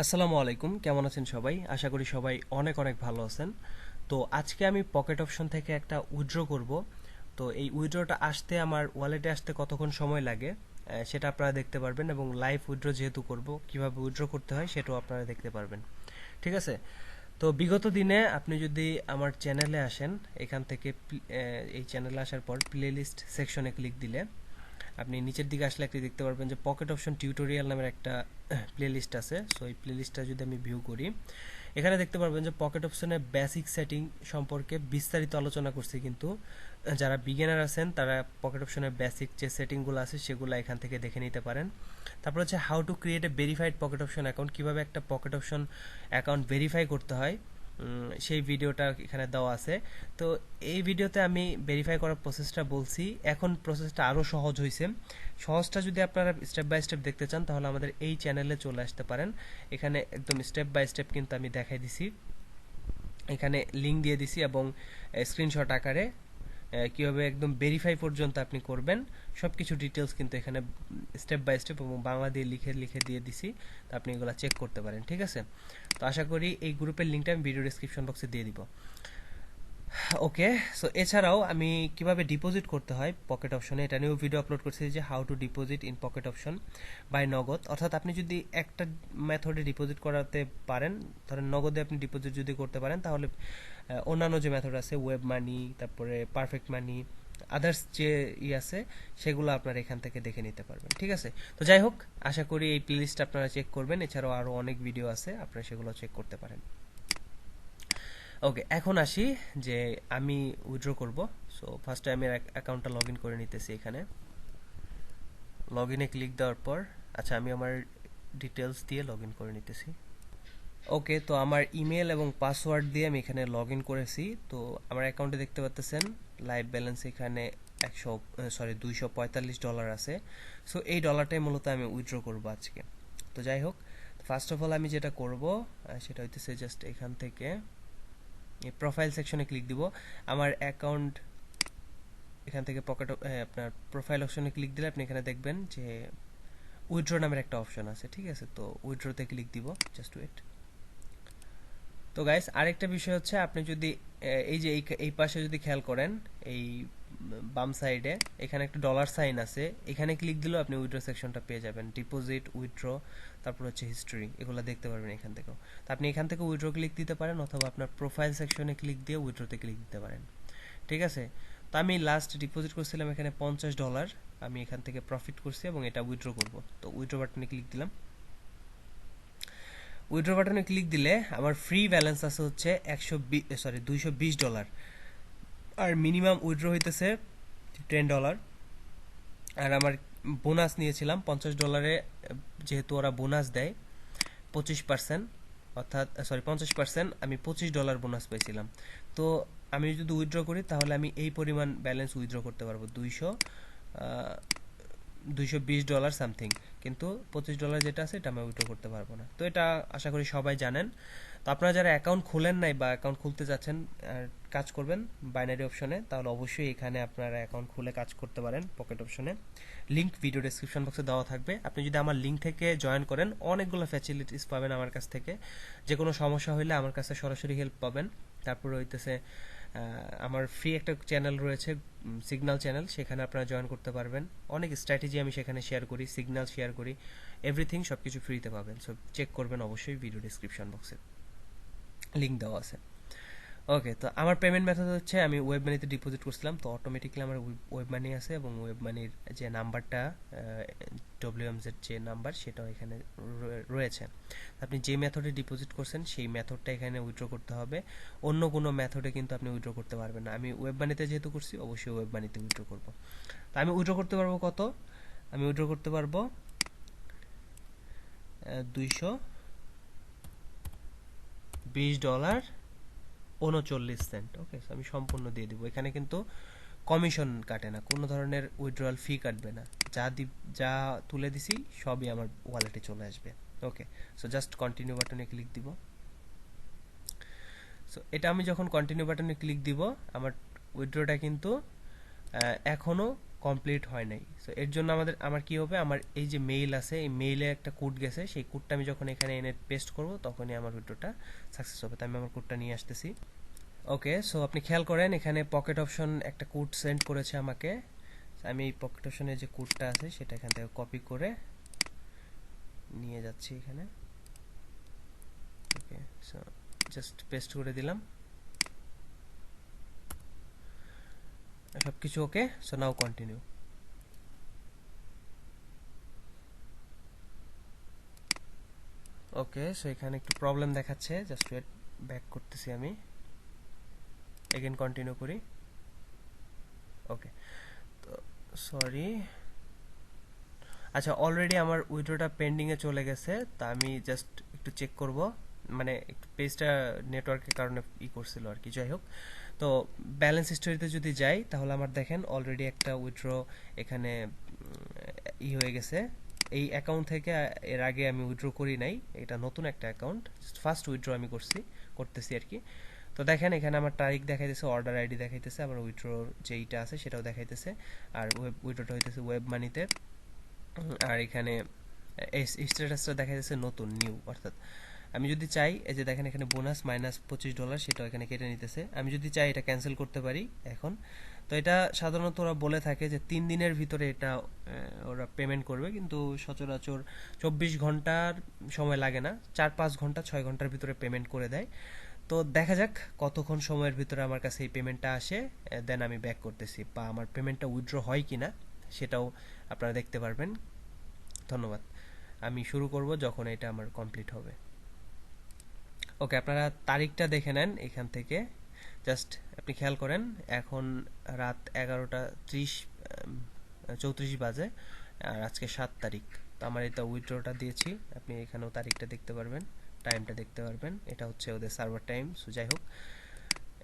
আসসালামু আলাইকুম, কেমন আছেন সবাই? আশা করি সবাই অনেক অনেক ভালো আছেন। তো আজকে আমি পকেট অপশন থেকে একটা উইথড্র করব। তো এই উইথড্রটা আসতে আমার ওয়ালেটে আসতে কতক্ষণ সময় লাগে সেটা আপনারা দেখতে পারবেন, এবং লাইভ উইথড্র যেহেতু করব, কিভাবে উইথড্র করতে হয় সেটাও আপনারা দেখতে পারবেন। ঠিক আছে? তো বিগত দিনে আপনি যদি আমার চ্যানেলে আসেন, এখান থেকে এই চ্যানেলে আসার পর প্লেলিস্ট সেকশনে ক্লিক দিলে আপনি নিচের দিকে আসলে একটি দেখতে পারবেন যে পকেট অপশন টিউটোরিয়াল নামের একটা প্লেলিস্ট আছে। সো এই প্লেলিস্টটা যদি আমি ভিউ করি, এখানে দেখতে পারবেন যে পকেট অপশনের বেসিক সেটিং সম্পর্কে বিস্তারিত আলোচনা করছি। কিন্তু যারা বিগিনার আছেন তারা পকেট অপশনের বেসিক যে সেটিংগুলো আছে সেগুলো এখান থেকে দেখে নিতে পারেন। তারপর হচ্ছে how to create a verified pocket option account, কীভাবে একটা পকেট অপশন অ্যাকাউন্ট ভেরিফাই করতে হয়, সেই ভিডিওটা এখানে দেওয়া আছে। তো এই ভিডিওতে আমি ভেরিফাই করার প্রসেসটা বলছি। এখন প্রসেসটা আরও সহজ হয়েছে। সহজটা যদি আপনারা স্টেপ বাই স্টেপ দেখতে চান তাহলে আমাদের এই চ্যানেলে চলে আসতে পারেন। এখানে একদম স্টেপ বাই স্টেপ কিন্তু আমি দেখাই দিছি, এখানে লিঙ্ক দিয়ে দিছি, এবং স্ক্রিনশট আকারে কীভাবে একদম ভেরিফাই পর্যন্ত আপনি করবেন সব কিছু ডিটেলস কিন্তু এখানে স্টেপ বাই স্টেপ এবং বাংলা দিয়ে লিখে লিখে দিয়ে দিছি। তো আপনি এগুলো চেক করতে পারেন। ঠিক আছে? তো আশা করি এই গ্রুপের লিঙ্কটা আমি ভিডিও ডেসক্রিপশন বক্সে দিয়ে দিব। ওকে, সো এছাড়াও আমি কিভাবে ডিপোজিট করতে হয় পকেট অপশনে এটা নিয়েও ভিডিও আপলোড করছি, যে how to deposit in pocket option by Nagad. অর্থাৎ আপনি যদি একটা মেথডে ডিপোজিট করাতে পারেন, ধরেন নগদে আপনি ডিপোজিট যদি করতে পারেন, তাহলে অন্যান্য যে মেথড আছে ওয়েব মানি, তারপরে পারফেক্ট মানি, আদার্স যে আছে সেগুলো আপনারা এখান থেকে দেখে নিতে পারবেন। ঠিক আছে? তো যাই হোক, আশা করি এই প্লেলিস্ট আপনারা চেক করবেন। এছাড়াও আরও অনেক ভিডিও আছে, আপনারা সেগুলো চেক করতে পারেন। ওকে, এখন আসি যে আমি উইথড্র করব। সো ফার্স্টে আমি অ্যাকাউন্টটা লগ ইন করে নিতেছি। এখানে লগ ইনে ক্লিক দেওয়ার পর আমি আমার ডিটেলস দিয়ে লগ ইন করে নিতেছি। ওকে, তো আমার ইমেল এবং পাসওয়ার্ড দিয়ে আমি এখানে লগ ইন করেছি। তো আমার অ্যাকাউন্টে দেখতে পাচ্ছেন লাইভ ব্যালেন্স এখানে $245 আছে। সো এই ডলারটাই মূলত আমি উইথড্র করব আজকে। তো যাই হোক, ফার্স্ট অফ অল আমি যেটা করব সেটা হইতেছে জাস্ট এখান থেকে এই প্রোফাইল সেকশনে ক্লিক দিব। আমার অ্যাকাউন্ট এখান থেকে আপনার প্রোফাইল অপশনে ক্লিক দিলে আপনি এখানে দেখবেন যে উইথড্র নামের একটা অপশন আছে। ঠিক আছে? তো উইথড্রতে ক্লিক দিব, জাস্ট ওয়েট। তো গাইস, আরেকটা বিষয় হচ্ছে, আপনি যদি এই যে এই পাশে যদি খেয়াল করেন, এই বাম সাইডে এখানে একটা ডলার সাইন আছে, এখানে ক্লিক দিলেও আপনি উইথড্র সেকশনটা পেয়ে যাবেন। ডিপোজিট, উইথড্র, তারপর হচ্ছে হিস্ট্রি, এগুলো দেখতে পারবেন এখান থেকেও। তো আপনি এখান থেকে উইথড্র ক্লিক দিতে পারেন, অথবা আপনার প্রোফাইল সেকশনে ক্লিক দিয়ে উইথড্রতে ক্লিক দিতে পারেন। ঠিক আছে? তো আমি লাস্ট ডিপোজিট করছিলাম এখানে $50, আমি এখান থেকে প্রফিট করছি এবং এটা উইথড্র করব। তো উইথড্র বাটনে ক্লিক দিলাম। উইথড্র বাটনে ক্লিক দিলে আমার ফ্রি ব্যালেন্স আছে হচ্ছে $220, আর মিনিমাম উইথড্র হইতেছে $10। আর আমার বোনাস নিয়েছিলাম $50, যেহেতু ওরা বোনাস দেয় 25%, অর্থাৎ 50%, আমি $25 বোনাস পেয়েছিলাম। তো আমি যদি উইথড্র করি তাহলে আমি এই পরিমাণ ব্যালেন্স উইথড্র করতে পারবো, $220 সামথিং। কিন্তু $25 যেটা আছে এটা আমি উইথড্র করতে পারবো না। তো এটা আশা করি সবাই জানেন। তো আপনারা যারা অ্যাকাউন্ট খুলেন নাই বা অ্যাকাউন্ট খুলতে যাচ্ছেন, কাজ করবেন বাইনারি অপশনে, তাহলে অবশ্যই এখানে আপনারা অ্যাকাউন্ট খুলে কাজ করতে পারেন পকেট অপশনে। লিঙ্ক ভিডিও ডেসক্রিপশন বক্সে দেওয়া থাকবে। আপনি যদি আমার লিঙ্ক থেকে জয়েন করেন অনেকগুলো ফ্যাসিলিটিস পাবেন আমার কাছ থেকে। যে কোনো সমস্যা হলে আমার কাছে সরাসরি হেল্প পাবেন। তারপরে হইতেছে আমার ফ্রি একটা চ্যানেল রয়েছে, সিগন্যাল চ্যানেল, সেখানে আপনারা জয়েন করতে পারবেন। অনেক স্ট্র্যাটেজি আমি সেখানে শেয়ার করি, সিগন্যাল শেয়ার করি, এভরিথিং সব কিছু ফ্রিতে পাবেন। সো চেক করবেন অবশ্যই, ভিডিও ডেসক্রিপশন বক্সে লিঙ্ক দেওয়া আছে। ওকে, তো আমার পেমেন্ট মেথড হচ্ছে আমি ওয়েব মানিতে ডিপোজিট করছিলাম। তো অটোমেটিক্যালি আমার ওয়েব মানি আছে, এবং ওয়েব মানির যে নাম্বারটা WMZ যে নাম্বার সেটাও এখানে রয়েছে। আপনি যে মেথডে ডিপোজিট করছেন সেই মেথডটা এখানে উইথড্র করতে হবে। অন্য কোনো মেথডে কিন্তু আপনি উইথড্র করতে পারবেন না। আমি ওয়েব মানিতে যেহেতু করছি, অবশ্যই ওয়েব মানিতে উইথড্র করব। তো আমি উইথড্র করতে পারবো কত? আমি উইথড্র করতে পারবো $220.39। ওকে, আমি সম্পূর্ণ দিয়ে দিব। এখানে কিন্তু কমিশন কাটে না, কোনো ধরনের উইথড্রয়াল ফি কাটবে না। যা তুলে দিছি সবই আমার ওয়ালেটে চলে আসবে। ওকে, সো জাস্ট কন্টিনিউ বাটনে ক্লিক দিব। সো এটা আমি যখন কন্টিনিউ বাটনে ক্লিক দিব, আমার উইথড্রটা কিন্তু এখনও কমপ্লিট হয় নাই। সো এর জন্য আমার কি হবে, আমার এই যে মেইল আছে, এই মেইলে একটা কোড গেছে, সেই কোডটা আমি যখন এখানে এনে পেস্ট করব তখনই আমার উইথড্রটা সাকসেস হবে। তাই আমি আমার কোডটা নিয়ে আসতেছি। ওকে, সো আপনি খেয়াল করেন এখানে পকেট অপশন একটা কোড সেন্ড করেছে আমাকে। আমি এই পকেট অপশনের যে কোডটা আছে সেটা এখান থেকে কপি করে নিয়ে যাচ্ছি এখানে। ওকে, সো জাস্ট পেস্ট করে দিলাম, সবকিছু okay. So now continue. Okay, so এখানে একটু প্রবলেম দেখাচ্ছে, জাস্ট ওয়েট, ব্যাক করতেছি আমি, এগেন কন্টিনিউ করি। ওকে, তো সরি, আচ্ছা অলরেডি আমার উইথড্রটা পেন্ডিংয়ে চলে গেছে। তা আমি জাস্ট একটু চেক করব, মানে একটু পেজটা নেটওয়ার্কের কারণে করছিল আর কি। যাই হোক, তো ব্যালেন্স হিস্টোরিতে যদি যাই তাহলে আমার দেখেন অলরেডি একটা উইথড্র এখানে হয়ে গেছে। এই অ্যাকাউন্ট থেকে এর আগে আমি উইথড্র করি নাই, এটা নতুন একটা অ্যাকাউন্ট, ফার্স্ট উইথড্র আমি করতেছি আর কি। তো দেখেন এখানে আমার তারিখ দেখাইতেছে, অর্ডার আইডি দেখাইতেছে, আবার উইথড্রোর যেইটা আছে সেটাও দেখাইতেছে, আর উইথড্রটা হইতেছে ওয়েব মানিতে। আর এখানে স্ট্যাটাসটা দেখা যাচ্ছে নতুন, নিউ, অর্থাৎ আমি যদি চাই, এই যে দেখেন এখানে বোনাস -$25 সেটাও এখানে কেটে নিতেছে। আমি যদি চাই এটা ক্যান্সেল করতে পারি এখন। তো এটা সাধারণত ওরা বলে থাকে যে 3 দিনের ভিতরে এটা ওরা পেমেন্ট করবে, কিন্তু সচরাচর 24 ঘন্টার সময় লাগে না, 4-5 ঘন্টা 6 ঘন্টার ভিতরে পেমেন্ট করে দেয়। তো দেখা যাক কতক্ষণ সময়ের ভিতরে আমার কাছে এই পেমেন্টটা আসে, দেন আমি ব্যাক করতেছি, বা আমার পেমেন্টটা উইথড্র হয় কিনা সেটাও আপনারা দেখতে পারবেন। ধন্যবাদ। আমি শুরু করব যখন এটা আমার কমপ্লিট হবে। ওকে, আপনারা তারিখটা দেখে নেন এখান থেকে, জাস্ট আপনি খেয়াল করেন এখন রাত 11:34 বাজে, আর আজকে 7 তারিখ। তো আমার এটা উইথড্রটা দিয়েছি, আপনি এখানেও তারিখটা দেখতে পারবেন, টাইমটা দেখতে পারবেন, এটা হচ্ছে ওদের সার্ভার টাইম। সো যাই হোক,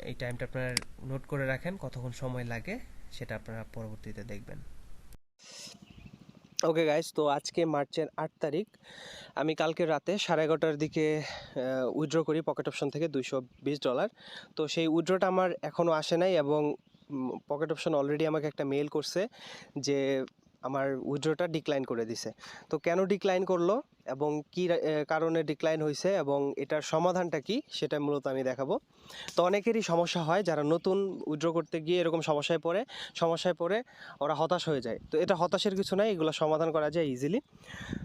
এই টাইমটা আপনারা নোট করে রাখেন, কতক্ষণ সময় লাগে সেটা আপনারা পরবর্তীতে দেখবেন। ওকে গাইস, তো আজকে মার্চের 8 তারিখ, আমি কালকে রাতে 11:30টার দিকে উইথড্র করি পকেট অপশন থেকে $220। তো সেই উইথড্রটা আমার এখনও আসে নাই, এবং পকেট অপশন অলরেডি আমাকে একটা মেল করছে যে আমার উইথড্রটা ডিক্লাইন করে দিছে। তো কেন ডিক্লাইন করলো এবং কী কারণে ডিক্লাইন হয়েছে এবং এটার সমাধানটা কি সেটা মূলত আমি দেখাবো। তো অনেকেরই সমস্যা হয়, যারা নতুন উইথড্র করতে গিয়ে এরকম সমস্যায় পড়ে ওরা হতাশ হয়ে যায়। তো এটা হতাশের কিছু নাই, এগুলো সমাধান করা যায় ইজিলি।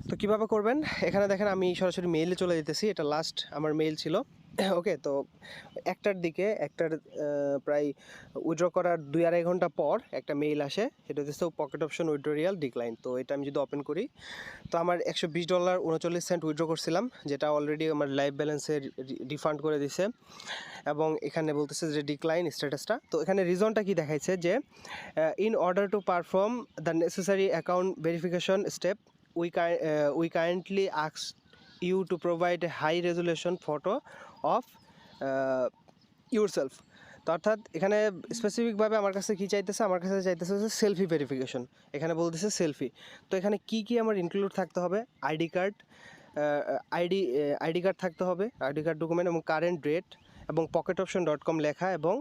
তো কিভাবে করবেন, এখানে দেখেন আমি সরাসরি মেইলে চলে যেতেছি, এটা লাস্ট আমার মেইল ছিল। ওকে, তো একটার প্রায় উইথড্র করার 2-2.5 ঘন্টা পর একটা মেইল আসে, সেটা হচ্ছে পকেট অপশন উইথড্রয়াল ডিক্লাইন। তো এটা আমি যদি ওপেন করি, তো আমার $120.39 উইথড্র করছিলাম, যেটা অলরেডি আমার লাইভ ব্যালেন্সে রিফান্ড করে দিছে, এবং এখানে বলতেছে যে ডিক্লাইন স্ট্যাটাসটা। তো এখানে রিজনটা কি দেখাইছে যে in order to perform the necessary account verification step we kindly ask you to provide a high resolution photo of yourself. তো অর্থাৎ এখানে স্পেসিফিকভাবে আমার কাছে কি চাইতেছে, আমার কাছে চাইতেছে হচ্ছে সেলফি ভেরিফিকেশন, এখানে বলতেছে সেলফি। তো এখানে কি কি আমার ইনক্লুড থাকতে হবে, আইডি কার্ড থাকতে হবে, আইডি কার্ড ডকুমেন্ট, এবং কারেন্ট ডেট, এবং pocketoption.com লেখা, এবং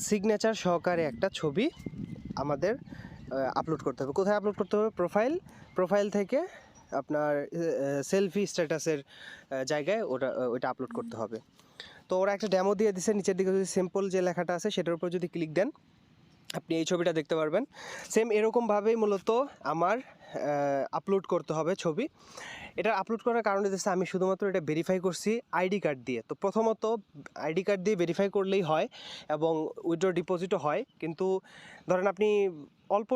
সিগনেচার সহকারে একটা ছবি আমাদের আপলোড করতে হবে। কোথায় আপলোড করতে হবে, প্রোফাইল থেকে আপনার সেলফি স্ট্যাটাসের জায়গায় ওটা আপলোড করতে হবে। তো ওরা একটা ডেমো দিয়ে দিছে, নিচের দিকে যদি সিম্পল যে লেখাটা আছে সেটার উপর যদি ক্লিক দেন আপনি এই ছবিটা দেখতে পারবেন। সেম এরকমভাবেই মূলত আমার আপলোড করতে হবে ছবি। এটা আপলোড করার কারণ হচ্ছে আমি শুধুমাত্র এটা ভেরিফাই করছি আইডি কার্ড দিয়ে। তো প্রথমত আইডি কার্ড দিয়ে ভেরিফাই করলেই হয় এবং উইথড্র ডিপোজিটও হয়, কিন্তু ধরেন আপনি অল্প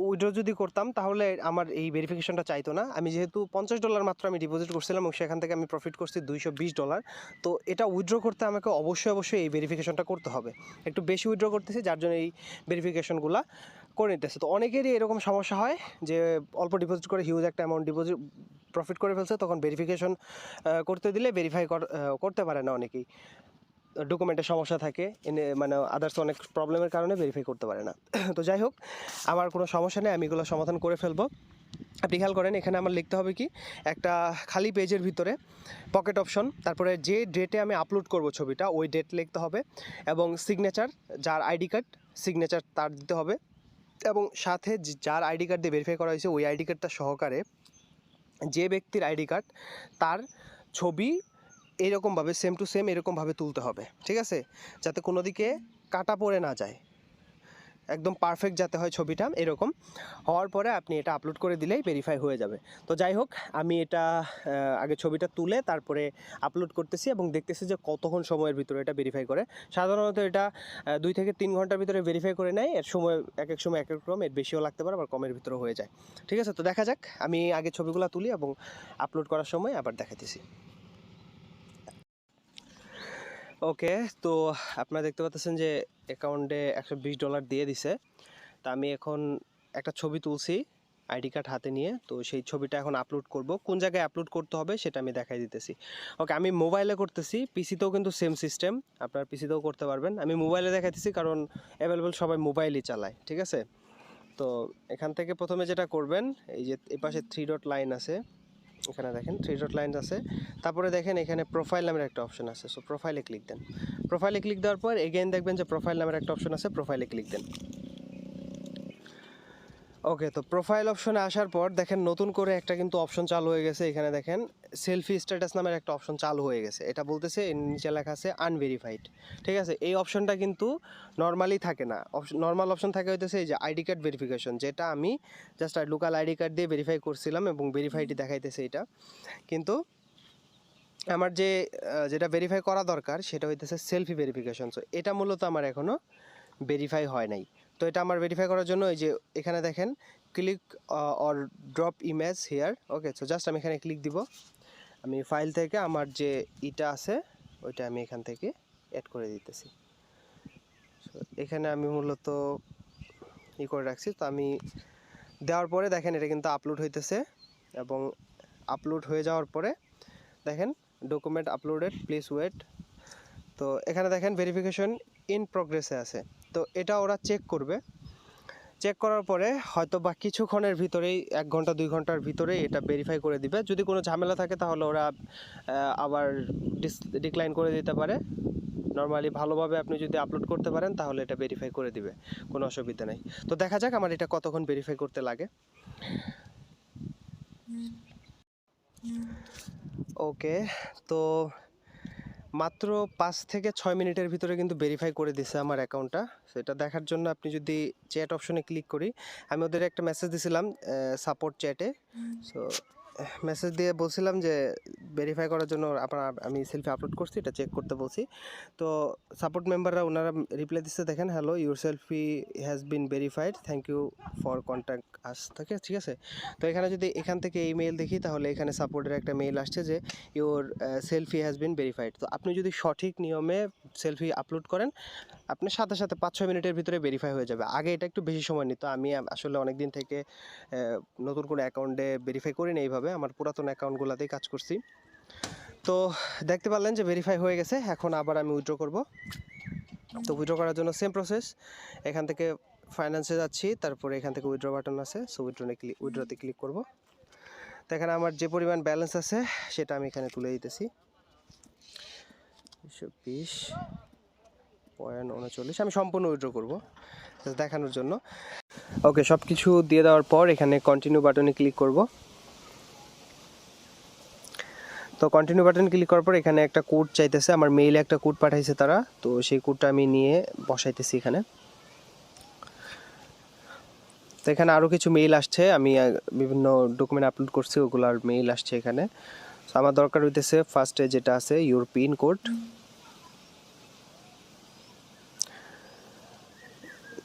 উইথড্র যদি করতাম তাহলে আমার এই ভেরিফিকেশনটা চাইতো না। আমি যেহেতু $50 মাত্র আমি ডিপোজিট করছিলাম এবং সেখান থেকে আমি প্রফিট করছি $220, তো এটা উইথড্র করতে আমাকে অবশ্যই এই ভেরিফিকেশনটা করতে হবে। একটু বেশি উইথড্র করতেছি, যার জন্য এই ভেরিফিকেশনগুলো করে নিতেছে। তো অনেকেরই এরকম সমস্যা হয় যে অল্প ডিপোজিট করে হিউজ একটা অ্যামাউন্ট প্রফিট করে ফেলছে, তখন ভেরিফিকেশন করতে দিলে ভেরিফাই করতে পারে না অনেকেই, ডকুমেন্টের সমস্যা থাকে, মানে আদার্স অনেক প্রবলেমের কারণে ভেরিফাই করতে পারে না। তো যাই হোক, আমার কোনো সমস্যা নেই, আমি এগুলো সমাধান করে ফেলবো। আপনি খেয়াল করেন এখানে আমার লিখতে হবে কি, একটা খালি পেজের ভিতরে পকেট অপশন, তারপরে যে ডেটে আমি আপলোড করব ছবিটা ওই ডেট লিখতে হবে, এবং সিগনেচার, যার আইডি কার্ড সিগনেচার তার দিতে হবে, এবং সাথে যার আইডি কার্ড দিয়ে ভেরিফাই করা হয়েছে ওই আইডি কার্ডটা সহকারে যে ব্যক্তির আইডি কার্ড তার ছবি এরকমভাবে সেম টু সেম এরকমভাবে তুলতে হবে, ঠিক আছে, যাতে কোনো দিকে কাটা পড়ে না যায়, একদম পারফেক্ট যাতে হয় ছবিটা। এরকম হওয়ার পরে আপনি এটা আপলোড করে দিলেই ভেরিফাই হয়ে যাবে। তো যাই হোক, আমি এটা আগে ছবিটা তুলে তারপরে আপলোড করতেছি এবং দেখতেছি যে কতক্ষণ সময়ের ভিতরে এটা ভেরিফাই করে। সাধারণত এটা 2 থেকে 3 ঘন্টার ভিতরে ভেরিফাই করে নেয়। এর সময় এক এক সময় এক এক রকম, এর বেশিও লাগতে পারে আবার কমের ভিতরে হয়ে যায়। ঠিক আছে, তো দেখা যাক, আমি আগে ছবিগুলো তুলি এবং আপলোড করার সময় আবার দেখাইতেছি। ওকে, তো আপনারা দেখতে পাচ্ছেন যে অ্যাকাউন্টে $120 দিয়ে দিছে। তা আমি এখন একটা ছবি তুলছি আইডি কার্ড হাতে নিয়ে, তো সেই ছবিটা এখন আপলোড করব। কোন জায়গায় আপলোড করতে হবে সেটা আমি দেখাই দিতেছি। ওকে, আমি মোবাইলে করতেছি, পিসিতেও কিন্তু সেম সিস্টেম, আপনার পিসিতেও করতে পারবেন। আমি মোবাইলে দেখাইতেছি কারণ অ্যাভেলেবল সবাই মোবাইলই চালায়, ঠিক আছে। তো এখান থেকে প্রথমে যেটা করবেন, এই যে এপাশে 3 ডট লাইন আছে, এখানে দেখেন 3 ডট লাইন আছে, তারপরে দেখেন এখানে প্রোফাইল নামের একটা অপশন আছে। সো প্রোফাইলে ক্লিক দেন। প্রোফাইলে ক্লিক দেওয়ার পর এগেইন দেখবেন যে প্রোফাইল নামের একটা অপশন আছে, প্রোফাইলে ক্লিক দেন। ওকে, তো প্রোফাইল অপশনে আসার পর দেখেন নতুন করে একটা কিন্তু অপশন চালু হয়ে গেছে। এখানে দেখেন সেলফি স্ট্যাটাস নামের একটা অপশন চালু হয়ে গেছে। এটা বলতেছে নিচে লেখা আছে আনভেরিফাইড, ঠিক আছে। এই অপশনটা কিন্তু নর্মালি থাকে না। নর্মাল অপশন থাকে হইতেছে এই যে আইডি কার্ড ভেরিফিকেশন, যেটা আমি জাস্ট লোকাল আইডি কার্ড দিয়ে ভেরিফাই করছিলাম এবং ভেরিফাইডই দেখাইতেছে এটা। কিন্তু আমার যেটা ভেরিফাই করা দরকার সেটা হইতেছে সেলফি ভেরিফিকেশন। সো এটা মূলত আমার এখনও ভেরিফাই হয় নাই। তো এটা আমার ভেরিফাই করার জন্য এই যে এখানে দেখেন click or drop image here. Okay, so just আমি এখানে ক্লিক দিব। আমি ফাইল থেকে আমার যে ইটা আছে ওইটা আমি এখান থেকে অ্যাড করে দিতেছি। সো এখানে আমি মূলত করে রাখছি। তো আমি দেওয়ার পরে দেখেন এটা কিন্তু আপলোড হইতেছে এবং আপলোড হয়ে যাওয়ার পরে দেখেন ডকুমেন্ট আপলোডেড, প্লিজ ওয়েট। তো এখানে দেখেন ভেরিফিকেশন ইন প্রোগ্রেসে আছে। তো এটা ওরা চেক করবে। চেক করার পরে হয়তো বা কিছুক্ষণের ভিতরেই 1 ঘন্টা 2 ঘন্টার ভিতরেই এটা ভেরিফাই করে দিবে। যদি কোনো ঝামেলা থাকে তাহলে ওরা আবার ডিক্লাইন করে দিতে পারে। নর্মালি ভালোভাবে আপনি যদি আপলোড করতে পারেন তাহলে এটা ভেরিফাই করে দিবে, কোনো অসুবিধা নেই। তো দেখা যাক আমার এটা কতক্ষণ ভেরিফাই করতে লাগে। ওকে, তো মাত্র 5 থেকে 6 মিনিটের ভিতরে কিন্তু ভেরিফাই করে দিছে আমার অ্যাকাউন্টটা। সো এটা দেখার জন্য আপনি যদি চ্যাট অপশনে ক্লিক করি, আমি ওদের একটা মেসেজ দিছিলাম সাপোর্ট চ্যাটে। সো মেসেজ দিয়ে বলছিলাম যে ভেরিফাই করার জন্য আমি সেলফি আপলোড করছি, এটা চেক করতে বলছি। তো সাপোর্ট মেম্বাররা ওনারা রিপ্লাই দিচ্ছে, দেখেন hello your selfie has been verified, thank you for contact us থাকে, ঠিক আছে। তো এখানে যদি এখান থেকে ইমেল দেখি তাহলে এখানে সাপোর্টের একটা মেইল আসছে যে your selfie has been verified. তো আপনি যদি সঠিক নিয়মে সেলফি আপলোড করেন আপনার সাথে সাথে 5-6 মিনিটের ভিতরে ভেরিফাই হয়ে যাবে। আগে এটা একটু বেশি সময় নিত। আমি আসলে অনেক দিন থেকে নতুন কোনো অ্যাকাউন্টে ভেরিফাই করি না এইভাবে, আমার পুরাতন অ্যাকাউন্টগুলোতেই কাজ করছি। তো দেখতে পারলেন যে ভেরিফাই হয়ে গেছে। এখন আবার আমি উইথড্র করব। তো উইথড্র করার জন্য সেম প্রসেস, এখান থেকে ফাইন্যান্সে যাচ্ছি, তারপরে এখান থেকে উইথড্র বাটন আছে, সো উইথড্রতে ক্লিক করব। তো এখানে আমার যে পরিমাণ ব্যালেন্স আছে সেটা আমি এখানে তুলে দিতেছি, 20.39। আমি সম্পূর্ণ উইথড্র করব দেখানোর জন্য। ওকে, সব কিছু দিয়ে দেওয়ার পর এখানে কন্টিনিউ বাটনে ক্লিক করব। তো কন্টিনিউ বাটন ক্লিক করার পর এখানে একটা কোড চাইতেছে, আমার মেইলে একটা কোড পাঠাইছে তারা, তো সেই কোডটা আমি নিয়ে বসাইতেছি এখানে। তো এখানে আরও কিছু মেইল আসছে, আমি বিভিন্ন ডকুমেন্ট আপলোড করছি ওগুলার মেইল আসছে এখানে। তো আমার দরকার হইতেছে ফার্স্টে যেটা আছে ইউর পিন কোড।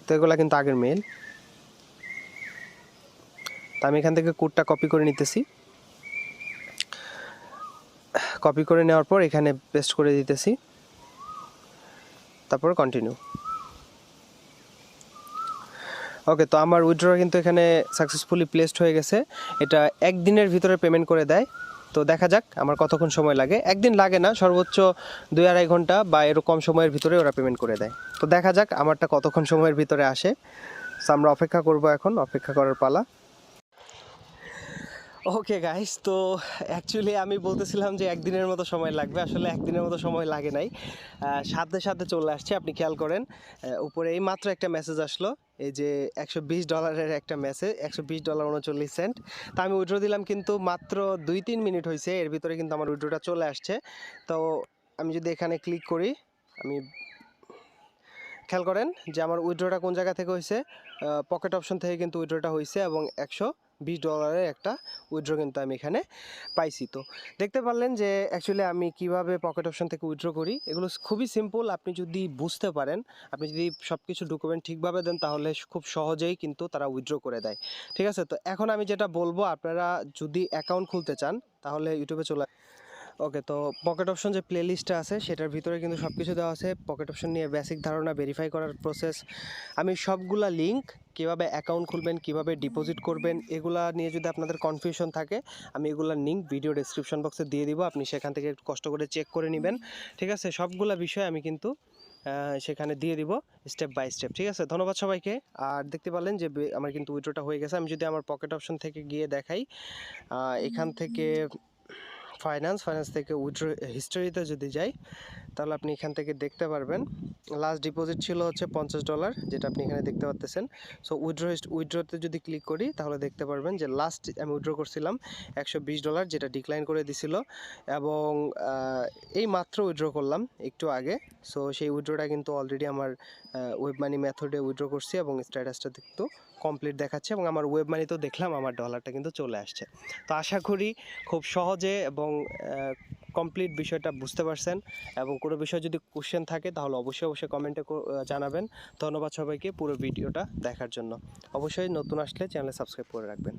তো এগুলা কিন্তু আগের মেইল। তো আমি এখান থেকে কোডটা কপি করে নিতেছি। কপি করে নেওয়ার পর এখানে পেস্ট করে দিতেছি, তারপর কন্টিনিউ। ওকে, তো আমার উইথড্র কিন্তু এখানে সাকসেসফুলি প্লেসড হয়ে গেছে। এটা 1 দিনের ভিতরে পেমেন্ট করে দেয়। তো দেখা যাক আমার কতক্ষণ সময় লাগে। 1 দিন লাগে না, সর্বোচ্চ 2-2.5 ঘন্টা বা এরকম সময়ের ভিতরে ওরা পেমেন্ট করে দেয়। তো দেখা যাক আমারটা কতক্ষণ সময়ের ভিতরে আসে। সো আমরা অপেক্ষা করব, এখন অপেক্ষা করার পালা। ওকে গাইস, তো অ্যাকচুয়ালি আমি বলতেছিলাম যে একদিনের মতো সময় লাগবে, আসলে একদিনের মতো সময় লাগে নাই, সাথে সাথে চলে আসছে। আপনি খেয়াল করেন উপরে এই মাত্র একটা মেসেজ আসলো, এই যে $120 একটা মেসেজ, $120.39। তা আমি উইথড্র দিলাম, কিন্তু মাত্র 2-3 মিনিট হয়েছে, এর ভিতরে কিন্তু আমার উইথড্রটা চলে আসছে। তো আমি যদি এখানে ক্লিক করি, আমি খেয়াল করেন যে আমার উইথড্রটা কোন জায়গা থেকে হয়েছে, পকেট অপশন থেকে কিন্তু উইথড্রটা হয়েছে, এবং $120 একটা উইথড্র কিন্তু আমি এখানে পাইছি। তো দেখতে পারলেন যে অ্যাকচুয়ালি আমি কিভাবে পকেট অপশন থেকে উইথড্র করি। এগুলো খুবই সিম্পল, আপনি যদি বুঝতে পারেন, আপনি যদি সব কিছু ডকুমেন্ট ঠিকভাবে দেন, তাহলে খুব সহজেই কিন্তু তারা উইথড্র করে দেয়। ঠিক আছে, তো এখন আমি যেটা বলবো, আপনারা যদি অ্যাকাউন্ট খুলতে চান তাহলে ইউটিউবে চলে। ওকে, তো পকেট অপশন যে প্লে লিস্টটা আছে সেটার ভিতরে কিন্তু সব কিছু দেওয়া আছে। পকেট অপশন নিয়ে বেসিক ধারণা, ভেরিফাই করার প্রসেস, আমি সবগুলা লিঙ্ক, কীভাবে অ্যাকাউন্ট খুলবেন, কীভাবে ডিপোজিট করবেন, এগুলা নিয়ে যদি আপনাদের কনফিউশন থাকে, আমি এগুলার লিঙ্ক ভিডিও ডেসক্রিপশন বক্সে দিয়ে দিব, আপনি সেখান থেকে একটু কষ্ট করে চেক করে নেবেন। ঠিক আছে, সবগুলা বিষয় আমি কিন্তু সেখানে দিয়ে দিব স্টেপ বাই স্টেপ। ঠিক আছে, ধন্যবাদ সবাইকে। আর দেখতে পারলেন যে আমার কিন্তু উইথড্রটা হয়ে গেছে। আমি যদি আমার পকেট অপশন থেকে গিয়ে দেখাই, এখান থেকে ফাইন্যান্স থেকে উইথড্র হিস্টোরিতে যদি যাই, তাহলে আপনি এখান থেকে দেখতে পারবেন লাস্ট ডিপোজিট ছিল হচ্ছে $50, যেটা আপনি এখানে দেখতে পাচ্ছেন। সো উইথড্রতে যদি ক্লিক করি, তাহলে দেখতে পারবেন যে লাস্ট আমি উইথড্র করছিলাম $120, যেটা ডিক্লাইন করে দিছিল, এবং এই মাত্র উইথড্র করলাম একটু আগে। সো সেই উইথড্রটা কিন্তু অলরেডি আমার ওয়েব মানি মেথডে উইথড্র করছি, এবং স্ট্যাটাসটা কিন্তু কমপ্লিট দেখাচ্ছে, এবং আমার ওয়েব মানিতেও দেখলাম আমার ডলারটা কিন্তু চলে আসছে। তো আশা করি খুব সহজে এবং কমপ্লিট বিষয়টা বুঝতে পারছেন, এবং কোনো বিষয় যদি কোশ্চেন থাকে তাহলে অবশ্যই কমেন্টে জানাবেন। ধন্যবাদ সবাইকে পুরো ভিডিওটা দেখার জন্য। অবশ্যই নতুন আসলে চ্যানেলে সাবস্ক্রাইব করে রাখবেন।